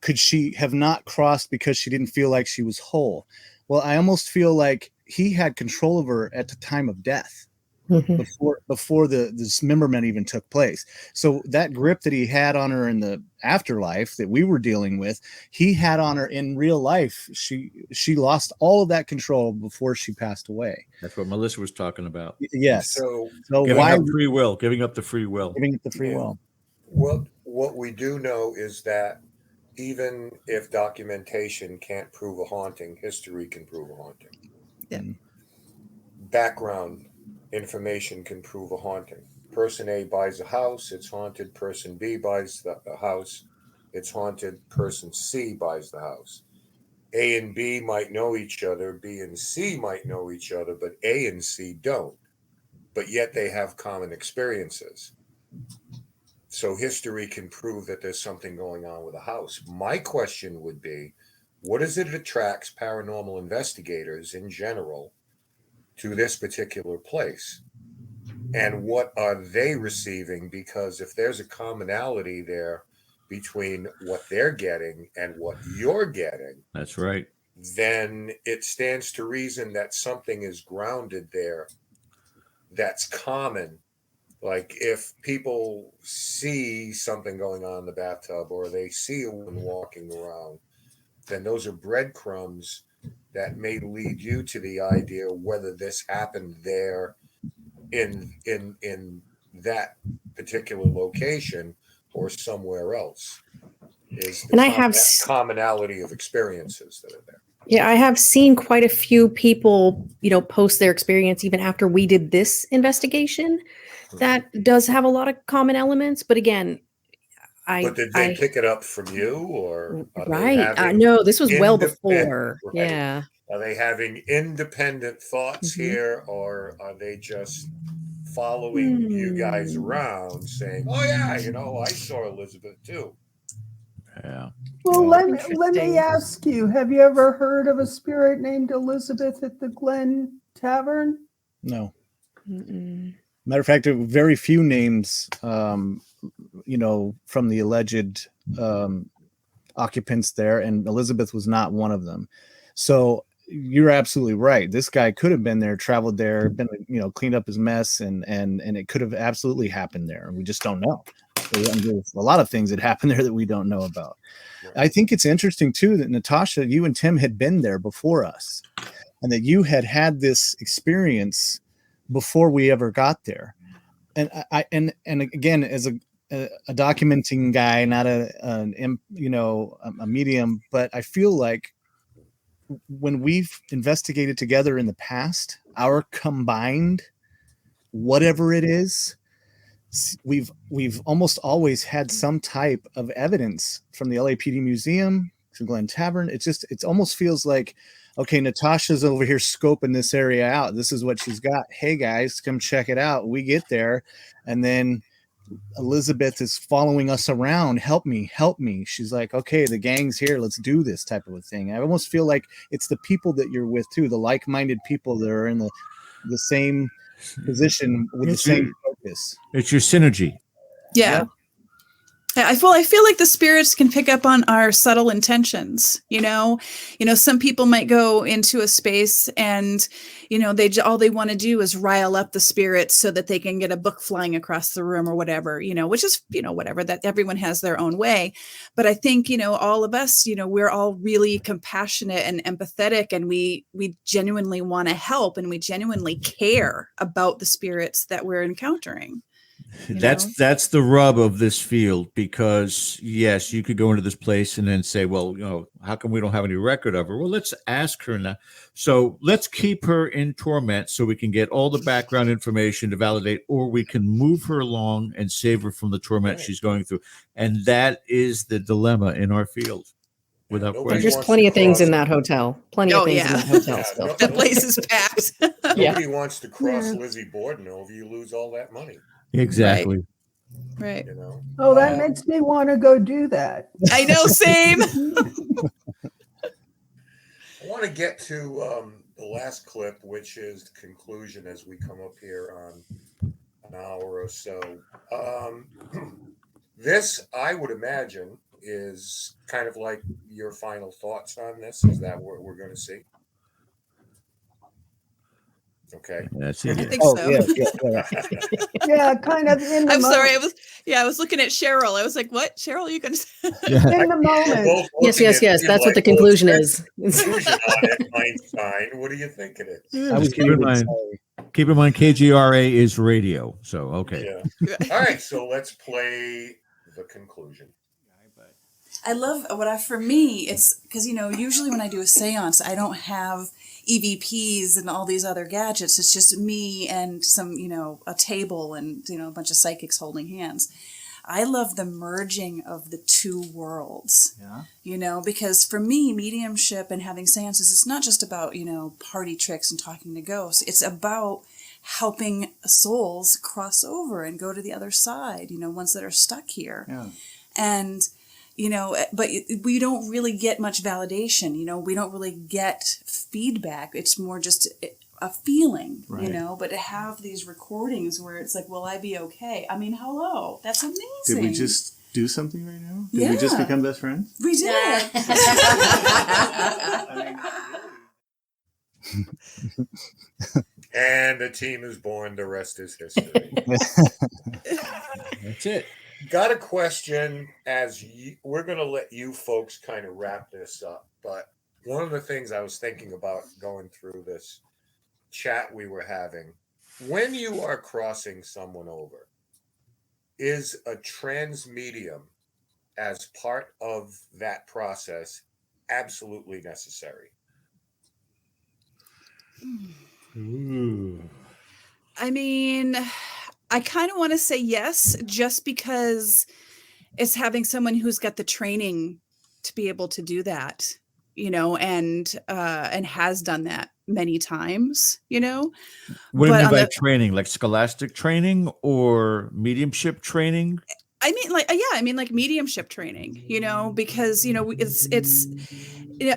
could she have not crossed because she didn't feel like she was whole? Well, I almost feel like he had control of her at the time of death, before the dismemberment even took place. So that grip that he had on her in the afterlife that we were dealing with, he had on her in real life. She lost all of that control before she passed away. That's what Melissa was talking about. Yes. So Giving why up free will, giving up the free will. giving it the free Yeah. will? what we do know is that even if documentation can't prove a haunting, history can prove a haunting. Yeah. Background information can prove a haunting. Person A buys a house, it's haunted. Person B buys the house, it's haunted. Person C buys the house. A and B might know each other, B and C might know each other, but A and C don't. But yet they have common experiences. So history can prove that there's something going on with a house. My question would be, what is it that attracts paranormal investigators in general to this particular place? And what are they receiving? Because if there's a commonality there between what they're getting and what you're getting, That's right. then it stands to reason that something is grounded there that's common. Like if people see something going on in the bathtub or they see a woman walking around, then those are breadcrumbs that may lead you to the idea whether this happened there in that particular location or somewhere else. Is the And I have commonality of experiences that are there. Yeah, I have seen quite a few people, post their experience even after we did this investigation. That does have a lot of common elements, but again, But did they pick it up from you, or are they right? having No, this was well independent- before. right. Yeah. Are they having independent thoughts Mhm. here, or are they just following you guys around saying, "Oh yeah, I saw Elizabeth too"? Yeah. Well, let me Interesting. ask you, have you ever heard of a spirit named Elizabeth at the Glen Tavern? No. Mm-mm. Matter of fact, there were very few names, from the alleged occupants there, and Elizabeth was not one of them. So you're absolutely right. This guy could have been there, traveled there, been cleaned up his mess, and it could have absolutely happened there. We just don't know. There's a lot of things that happen there that we don't know about. Right. I think it's interesting too that Natasha, you and Tim had been there before us, and that you had this experience before we ever got there. And and again, as a documenting guy, not a medium, but I feel like when we've investigated together in the past, our combined whatever it is, we've almost always had some type of evidence, from the LAPD museum to Glen Tavern. It almost feels like, okay, Natasha's over here scoping this area out. This is what she's got. Hey guys, come check it out. We get there, and then Elizabeth is following us around. Help me. She's like, okay, the gang's here. Let's do this type of a thing. I almost feel like it's the people that you're with too, the like-minded people that are in the same position with the same focus. It's your synergy. Yeah. I feel like the spirits can pick up on our subtle intentions. Some people might go into a space and, all they want to do is rile up the spirits so that they can get a book flying across the room or whatever, which is, whatever, that everyone has their own way. But I think, all of us, we're all really compassionate and empathetic, and we genuinely want to help, and we genuinely care about the spirits that we're encountering. That's the rub of this field, because yes, you could go into this place and then say, well, how come we don't have any record of her? Well, let's ask her now. So let's keep her in torment so we can get all the background information to validate, or we can move her along and save her from the torment she's going through. And that is the dilemma in our field. Without Nobody There's wants plenty to of things in cross- that hotel. Plenty of things in that hotel still. The place is packed. Nobody wants to cross Lizzie Borden over. You lose all that money. Exactly. Right. Oh, that makes me want to go do that. I know, same. I want to get to the last clip, which is the conclusion as we come up here on an hour or so. This, I would imagine, is kind of like your final thoughts on this. Is that what we're going to see? Okay. That's I it. think Oh so. yeah. Yeah, kind of in the I'm sorry. moment. I was looking at Cheryl. I was like, what? Cheryl, you gonna say? Yeah. In the We're moment. both Yes, looking yes, at yes. me That's what the like, well, conclusion it's is. conclusion on it, Einstein. What do you think it is? Yeah, I was just keep in muted, mind. sorry. Keep in mind, KGRA is radio. So okay. Yeah. All right. So let's play the conclusion. I love for me, it's because, usually when I do a seance, I don't have EVPs and all these other gadgets. It's just me and some, a table and, a bunch of psychics holding hands. I love the merging of the two worlds, because for me, mediumship and having seances, it's not just about, party tricks and talking to ghosts. It's about helping souls cross over and go to the other side, ones that are stuck here. Yeah. And but we don't really get much validation, we don't really get feedback. It's more just a feeling, Right. but to have these recordings where it's like, will I be okay? I mean, hello, that's amazing. Did we just do something right now? Did we just Yeah. become best friends? We did. And the team is born. The rest is history. That's it. Got a question we're going to let you folks kind of wrap this up. But one of the things I was thinking about going through this chat we were having, when you are crossing someone over, is a trans medium as part of that process absolutely necessary? I mean, I kind of want to say yes, just because it's having someone who's got the training to be able to do that, and has done that many times, What do you But mean on by the- training? Like scholastic training or mediumship training? I mean, like mediumship training, because it's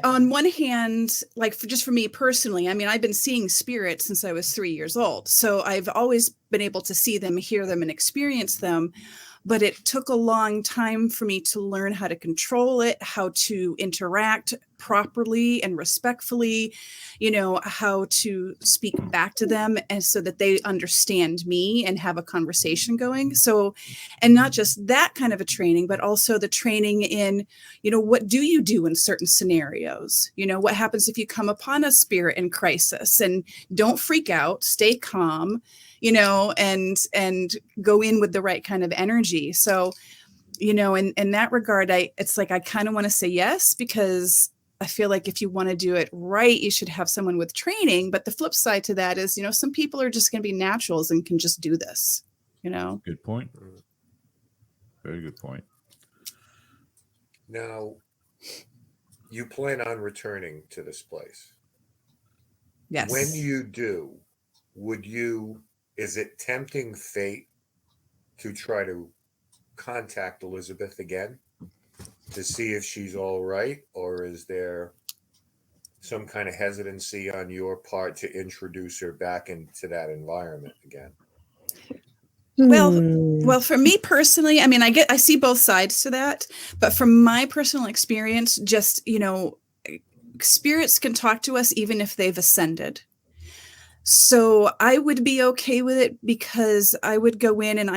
on one hand, like just for me personally, I mean, I've been seeing spirits since I was 3 years old, so I've always been able to see them, hear them, and experience them. But it took a long time for me to learn how to control it, how to interact properly and respectfully, how to speak back to them, and so that they understand me and have a conversation going. So, and not just that kind of a training, but also the training in, what do you do in certain scenarios? What happens if you come upon a spirit in crisis? And don't freak out, stay calm, and go in with the right kind of energy. So, in that regard, it's like, I kind of want to say yes, because I feel like if you want to do it right, you should have someone with training. But the flip side to that is, some people are just going to be naturals and can just do this, Good point. Very good point. Now, you plan on returning to this place. Yes. When you do, is it tempting fate to try to contact Elizabeth again to see if she's all right? Or is there some kind of hesitancy on your part to introduce her back into that environment again? Well, for me personally, I mean, I see both sides to that, but from my personal experience, just, spirits can talk to us even if they've ascended. So I would be okay with it, because I would go in and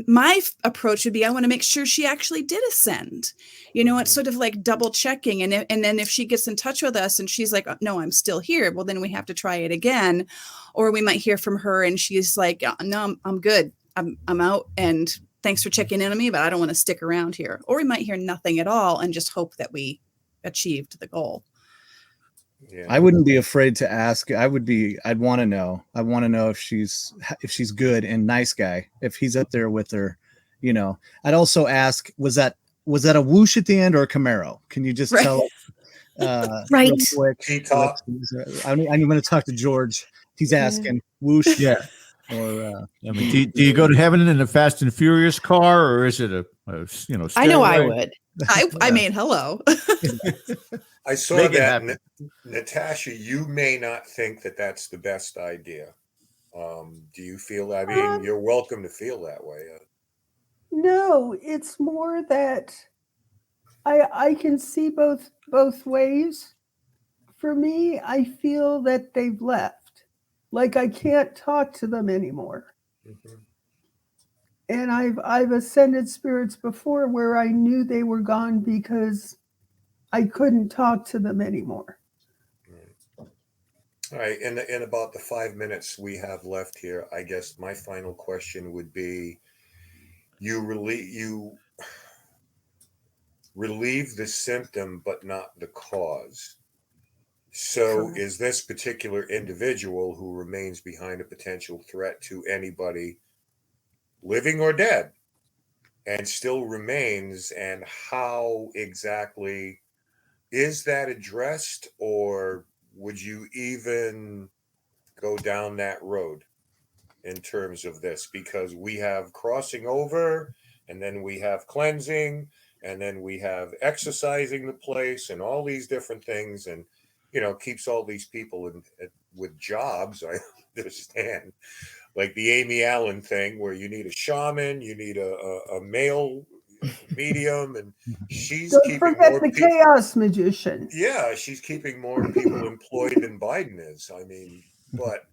my approach would be, I want to make sure she actually did ascend. It's sort of like double checking. And then if she gets in touch with us and she's like, no, I'm still here, well, then we have to try it again. Or we might hear from her and she's like, no, I'm good. I'm out. And thanks for checking in on me, but I don't want to stick around here. Or we might hear nothing at all and just hope that we achieved the goal. Yeah. I wouldn't be afraid to ask. I'd want to know. I want to know if she's good and nice guy, if he's up there with her, I'd also ask, was that a whoosh at the end or a Camaro? Can you just tell? Right. Real quick? T-top. I'm going to talk to George. He's asking whoosh. Yeah. Or I mean, do you go to heaven in a Fast and Furious car, or is it a I know I stairway? would. I mean, hello. I saw Make it that, happen. Natasha, you may not think that that's the best idea. Do you feel, I mean, you're welcome to feel that way. No, it's more that I can see both ways. For me, I feel that they've left. Like I can't talk to them anymore. Mhm. And I've ascended spirits before where I knew they were gone because I couldn't talk to them anymore. All right, in about the 5 minutes we have left here, I guess my final question would be: you relieve the symptom, but not the cause. So, Correct. is this particular individual who remains behind a potential threat to anybody, living or dead, and still remains? And how exactly is that addressed, or would you even go down that road in terms of this? Because we have crossing over, and then we have cleansing, and then we have exercising the place, and all these different things, and keeps all these people with jobs. I understand, like the Amy Allen thing, where you need a shaman, you need a male medium, and she's Don't keeping forget more the people. chaos magician. Yeah, she's keeping more people employed than Biden is. I mean, but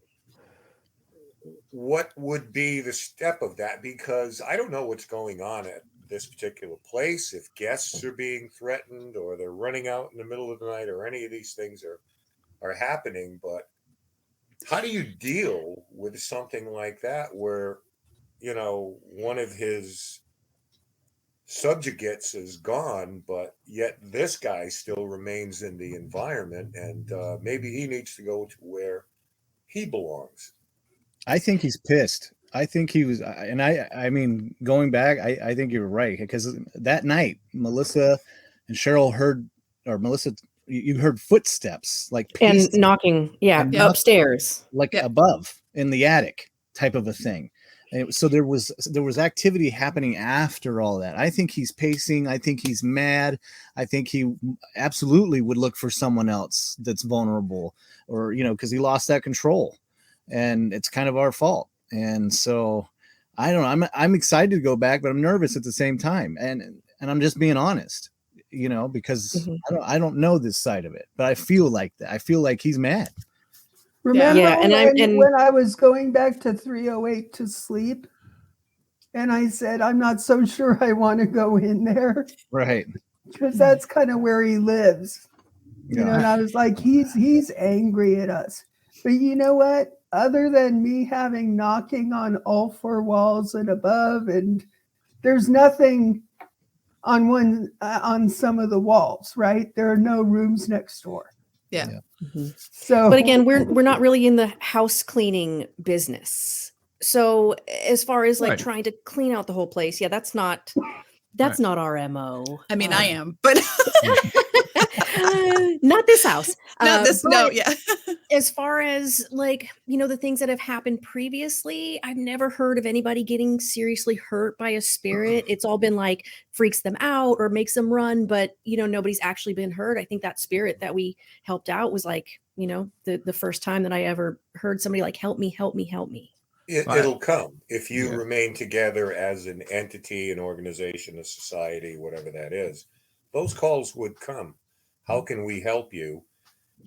what would be the step of that? Because I don't know what's going on at this particular place, if guests are being threatened or they're running out in the middle of the night or any of these things are happening. But how do you deal with something like that where, one of his subjugates is gone, but yet this guy still remains in the environment, and maybe he needs to go to where he belongs? I think he's pissed. I think he was, and I mean, going back, I think you're right, because that night, Melissa and Cheryl heard, or Melissa, you heard footsteps, like And pacing, knocking, yeah, and knocking, upstairs. like Yep. above in the attic type of a thing. And so there was activity happening after all that. I think he's pacing. I think he's mad. I think he absolutely would look for someone else that's vulnerable, or because he lost that control, and it's kind of our fault. And so I don't know. I'm excited to go back, but I'm nervous at the same time. And I'm just being honest, because I don't know this side of it, but I feel like that. I feel like he's mad. Remember Yeah, and when I was going back to 308 to sleep, and I said, I'm not so sure I want to go in there, Right. because that's kind of where he lives. Yeah. And I was like, he's angry at us. But you know what? Other than me having knocking on all four walls and above, and there's nothing on some of the walls, right? There are no rooms next door. Yeah. Mhm. So, But again, we're not really in the house cleaning business. So as far as like Right. trying to clean out the whole place, yeah, that's not Right. our MO. I mean, I am, but Not this house. not this. No, But yeah. as far as like, the things that have happened previously, I've never heard of anybody getting seriously hurt by a spirit. It's all been like freaks them out or makes them run, but nobody's actually been hurt. I think that spirit that we helped out was like, the first time that I ever heard somebody like, help me, help me, help me. It'll come if you Yeah. remain together as an entity, an organization, a society, whatever that is. Those calls would come. How can we help you?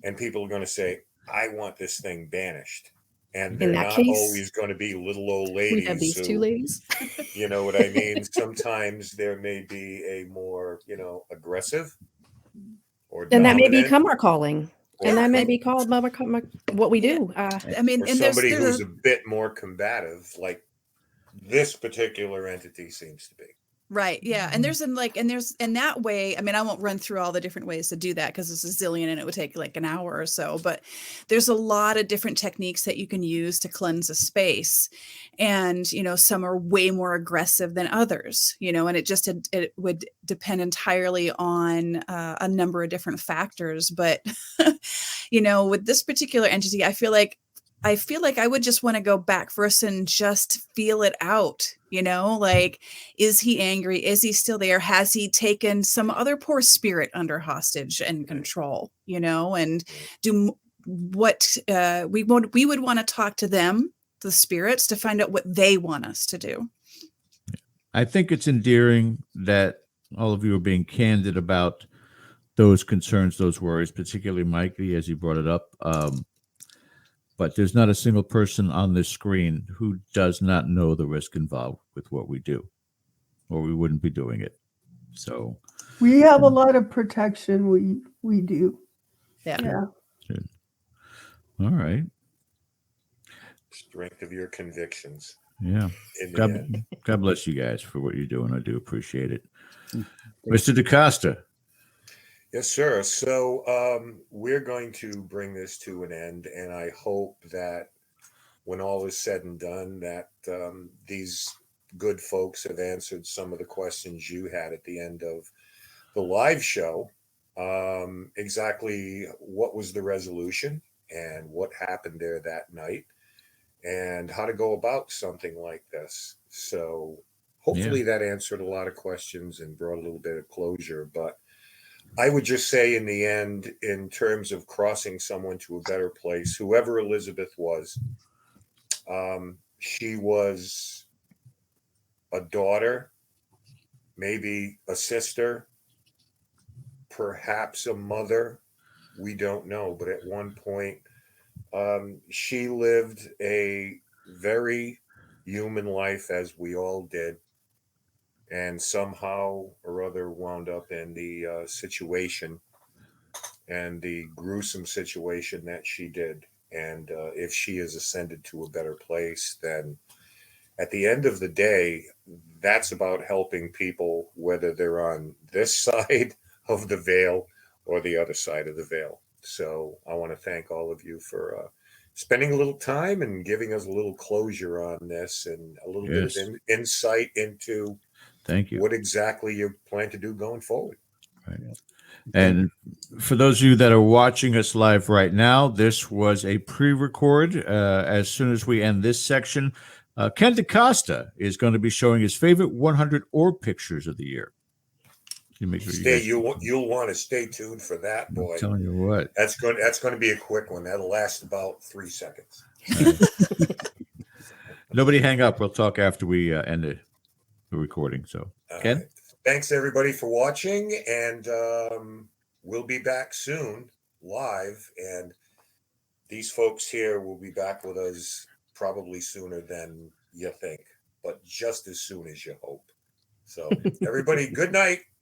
And people are going to say, I want this thing banished. And they're In that not case, always going to be little old we ladies have these two who, ladies. you know what I mean? Sometimes there may be a more, aggressive or And that may dominant, become our calling. And or, that may be called what we Yeah. do. I mean, or and somebody there's who's a bit more combative, like this particular entity seems to be. right, yeah, and there's in that way. I mean, I won't run through all the different ways to do that because it's a zillion and it would take like an hour or so. But there's a lot of different techniques that you can use to cleanse a space, and some are way more aggressive than others. And it would depend entirely on a number of different factors. But with this particular entity, I feel like I would just want to go back first and just feel it out, like, is he angry? Is he still there? Has he taken some other poor spirit under hostage and control, and do what we would want to talk to them, the spirits, to find out what they want us to do. I think it's endearing that all of you are being candid about those concerns, those worries, particularly Mikey, as you brought it up. But there's not a single person on this screen who does not know the risk involved with what we do, or we wouldn't be doing it. So We have a lot of protection. We do. Yeah. Yeah. good. All right. Strength of your convictions. Yeah. In the end. God bless you guys for what you're doing. I do appreciate it. Thank Mr. DaCosta. Yes, sir. So we're going to bring this to an end, and I hope that when all is said and done, that these good folks have answered some of the questions you had at the end of the live show. Exactly what was the resolution and what happened there that night, and how to go about something like this. So hopefully that answered a lot of questions and brought a little bit of closure. But I would just say in the end, in terms of crossing someone to a better place, whoever Elizabeth was, she was a daughter, maybe a sister, perhaps a mother. We don't know. But at one point, she lived a very human life, as we all did, and somehow or other wound up in the situation and the gruesome situation that she did. And if she has ascended to a better place, then at the end of the day, that's about helping people, whether they're on this side of the veil or the other side of the veil. So I want to thank all of you for spending a little time and giving us a little closure on this and a little bit of insight into Thank you. what exactly you plan to do going forward. Right. And for those of you that are watching us live right now, this was a pre-record. As soon as we end this section, Ken DaCosta is going to be showing his favorite 100 orb pictures of the year. You make sure you'll want to stay tuned for that, boy. I'm telling you what. That's going to be a quick one. That'll last about 3 seconds. Nobody hang up. We'll talk after we end the recording. So, Ken? Right. Thanks, everybody, for watching. And we'll be back soon live. And these folks here will be back with us probably sooner than you think, but just as soon as you hope. So, everybody, good night.